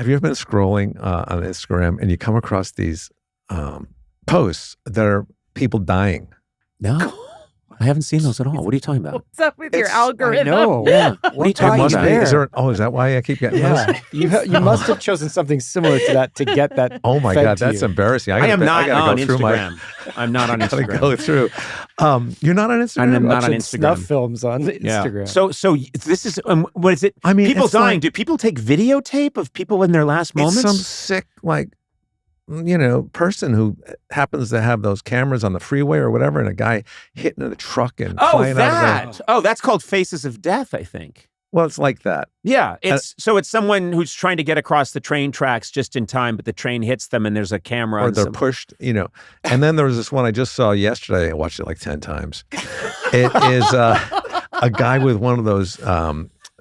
have you ever been scrolling on Instagram and you come across these posts that are people dying? No. I haven't seen those at all. What are you talking about? What's up with your algorithm? No. Yeah. What are you talking about? Is that why I keep getting those? Yeah. You must have chosen something similar to that to get that. Oh my God, that's embarrassing. I am not on go through Instagram. I'm not on Instagram. Go through. You're not on Instagram? I'm not on Instagram. Snuff films on Instagram. So this is, what is it? I mean, people dying. Do people take videotape of people in their last moments? It's some sick, person who happens to have those cameras on the freeway or whatever, and a guy hitting a truck and flying out of the... that's called Faces of Death, I think. Well, it's like that. Yeah, it's someone who's trying to get across the train tracks just in time, but the train hits them and there's a camera. Or they're pushed, And then there was this one I just saw yesterday. I watched it like 10 times. It is a guy with one of those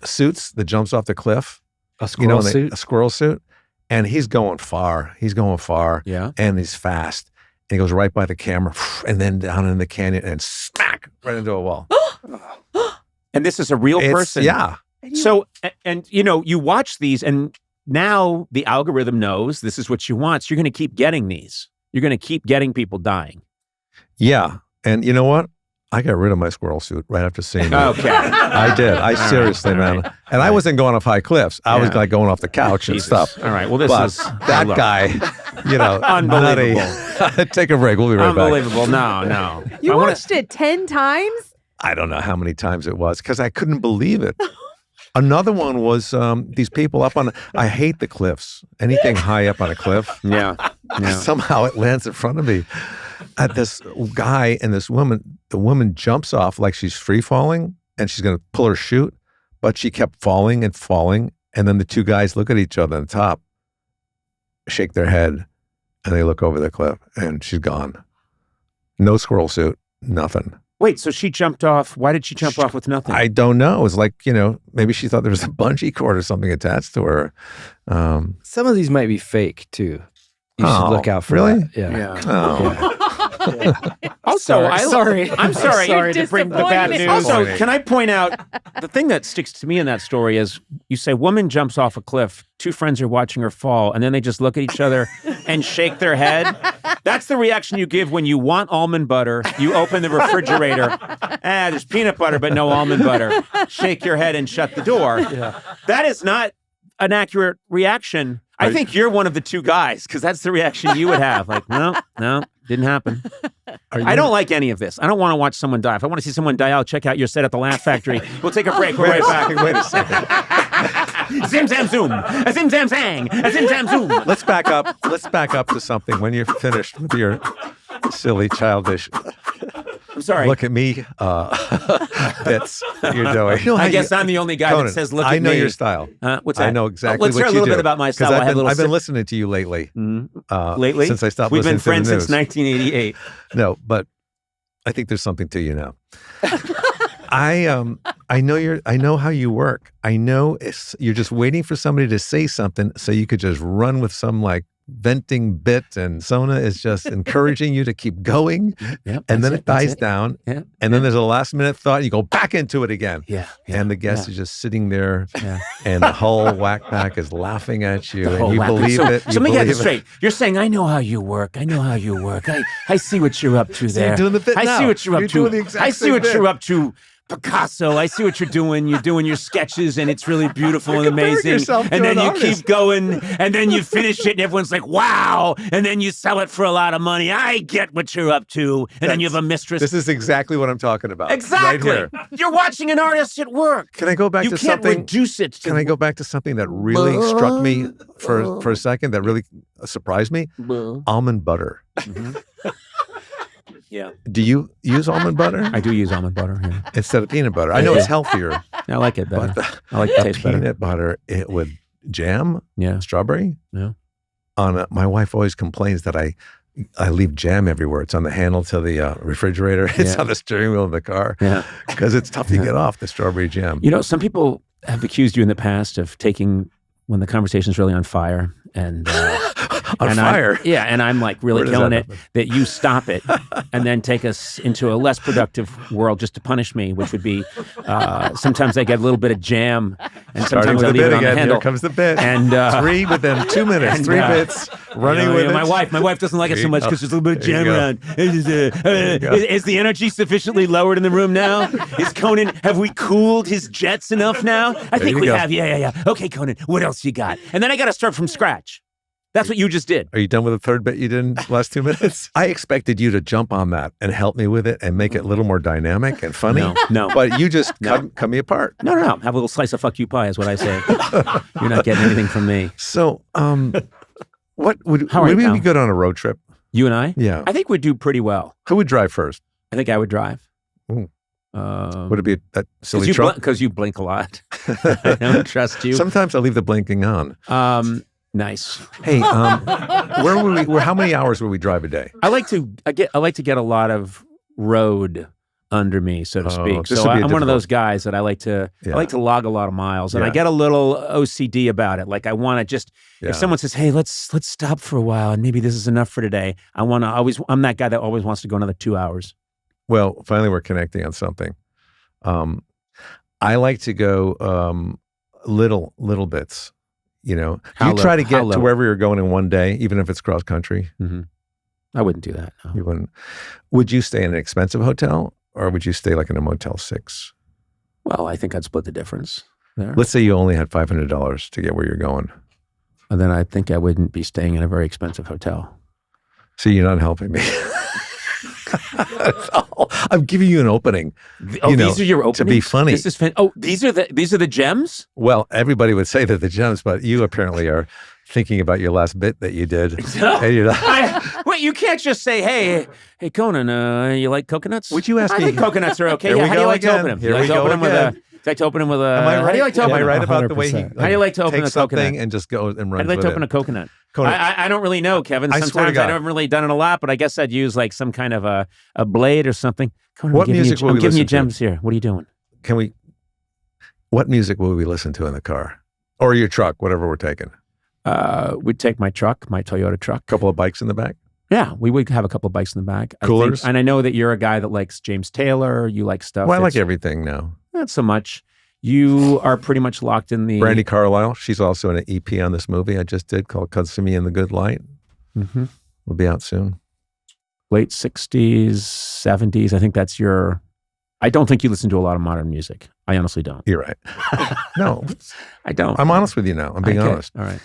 suits that jumps off the cliff. A squirrel suit? A squirrel suit. And he's going far. Yeah. And he's fast. And he goes right by the camera and then down in the canyon and smack right into a wall. And this is a real person. Yeah. So, and you watch these and now the algorithm knows this is what you want. So you're going to keep getting these. You're going to keep getting people dying. Yeah. And you know what? I got rid of my squirrel suit right after seeing it. Okay. I did. Seriously, man. Right. And I wasn't going off high cliffs. I was like going off the couch and stuff. All right. Well, that guy, unbelievable. Nutty. Take a break. We'll be right back. Unbelievable. No. You watched it 10 times? I don't know how many times it was because I couldn't believe it. Another one was these people up on, I hate the cliffs. Anything high up on a cliff. Yeah. Somehow it lands in front of me. At this guy and this woman, the woman jumps off like she's free falling and she's going to pull her chute, but she kept falling and falling. And then the two guys look at each other on top, shake their head, and they look over the cliff and she's gone. No squirrel suit, nothing. Wait, so she jumped off. Why did she jump off with nothing? I don't know. It was like, maybe she thought there was a bungee cord or something attached to her. Some of these might be fake too. You should look out for that. Yeah. Oh. Also, sorry. I'm sorry. Sorry to bring the bad news. Also, can I point out, the thing that sticks to me in that story is you say, woman jumps off a cliff, two friends are watching her fall, and then they just look at each other and shake their head. That's the reaction you give when you want almond butter. You open the refrigerator. There's peanut butter, but no almond butter. Shake your head and shut the door. Yeah. That is not an accurate reaction. I think you're one of the two guys, because that's the reaction you would have. Like, no, didn't happen. I don't like any of this. I don't want to watch someone die. If I want to see someone die, I'll check out your set at the Laugh Factory. We'll take a break. We're right back. Wait a second. Zim zam zoom. A zim zam zang. A zim zam zoom. Let's back up to something when you're finished with your silly, childish. I'm sorry. Look at me bits that you're doing. I guess I'm the only guy Conan, that says look at me. I know your style. What's that? I know exactly let's what you do. Let's hear a little bit about my style. I've been listening to you lately. Lately? Since I stopped We've listening been friends to the news. since 1988. No, but I think there's something to you now. I know how you work. I know you're just waiting for somebody to say something so you could just run with some venting bit, and Sona is just encouraging you to keep going. Yep, and then it dies down. Yep, and then there's a last minute thought, and you go back into it again. Yeah. And the guest is just sitting there, and the whole whack pack is laughing at you, and you believe it. So let me get this straight. You're saying, I know how you work. I know how you work. I see what you're up to there. You're doing the bit now. I see what you're up to. Doing the exact I see same what bit. you're up to. Picasso, I see what you're doing. You're doing your sketches, and it's really beautiful and amazing. And then you keep going, and then you finish it, and everyone's like, wow. And then you sell it for a lot of money. I get what you're up to. And then you have a mistress. This is exactly what I'm talking about. Exactly. Right here. You're watching an artist at work. Can I go back to something? You can't reduce it. Can I go back to something that really struck me for a second, that really surprised me? Almond butter. Mm-hmm. Yeah. Do you use almond butter? I do use almond butter, yeah. Instead of peanut butter. I know it's healthier. I like it better. But I like the taste better. Peanut butter, it would jam, strawberry. Yeah. My wife always complains that I leave jam everywhere. It's on the handle to the refrigerator. It's on the steering wheel of the car. Yeah. Because it's tough to get off, the strawberry jam. Some people have accused you in the past of taking, when the conversation's really on fire, and On fire. And I'm like really Where does killing that it, happen? that you stop it and then take us into a less productive world just to punish me, which would be sometimes I get a little bit of jam and Starting sometimes with I the leave bit it on the again. handle. Here comes the bit. And 3 within 2 minutes. and, 3 bits. Running with it. My wife doesn't like it so much because there's a little bit of There you jam go. around. go. Is the energy sufficiently lowered in the room now? Is Conan, have we cooled his jets enough now? I think you we go. have. Yeah. Okay, Conan, what else you got? And then I got to start from scratch. That's what you just did. Are you done with the third bit you did in the last 2 minutes? I expected you to jump on that and help me with it and make it a little more dynamic and funny. No. But you just cut me apart. No. Have a little slice of fuck you pie is what I say. You're not getting anything from me. So, what would How are you we now? be good on a road trip? You and I? Yeah. I think we'd do pretty well. Who would drive first? I think I would drive. Ooh. Would it be that silly truck? Because you blink a lot. I don't trust you. Sometimes I leave the blinking on. Nice. Hey, where would we? How many hours would we drive a day? I like to get a lot of road under me, so to speak. this So would be a I'm one of difficult- those guys that I like to log a lot of miles, and I Yeah. get a little OCD about it. Like I want to just Yeah. if someone says, "Hey, let's stop for a while, and maybe this is enough for today," I'm that guy that always wants to go another 2 hours. Well, finally, we're connecting on something. I like to go little bits. You know, How you try to how get to little? wherever you're going in one day, even if it's cross country. I wouldn't do that. No. You wouldn't. Would you stay in an expensive hotel or would you stay like in a Motel 6? Well, I think I'd split the difference there. Let's say you only had $500 to get where you're going. And then I think I wouldn't be staying in a very expensive hotel. See, you're not helping me. I'm giving you an opening. These are your openings? to be funny. This is these are the gems? Well, everybody would say they're the gems, but you apparently are thinking about your last bit that you did. And you're not- Wait, you can't just say, hey, Conan, you like coconuts? Would you ask I me? think coconuts are okay. Here Yeah, we how do you go like to again. open them? Here You like we to go open them with again. like to open them with a. Am I right? How do you like to Am open I them? right about the way he 100%. How do you like to open takes a coconut? something and just goes and runs I'd like with to open it? a coconut. Conan, I don't really know, Kevin. I swear to Sometimes I God. haven't really done it a lot, but I guess I'd use like some kind of a blade or something. Conan, What music will I'm we giving you listen to? gems here. What are you doing? What music will we listen to in the car? Or your truck, whatever we're taking? We'd take my truck, my Toyota truck. Couple of bikes in the back? Yeah, we would have a couple of bikes in the back. I Coolers? think, and I know that you're a guy that likes James Taylor. You like stuff. Well, I like that's- everything now. Not so much. You are pretty much locked in the. Brandy Carlisle, she's also in an EP on this movie I just did called Consuming in the Good Light. Mhm. Will be out soon. Late 60s, 70s. I think that's your. I don't think you listen to a lot of modern music. I honestly don't. You're right. No, I don't. I'm honest with you now. I'm being Okay, honest. All right.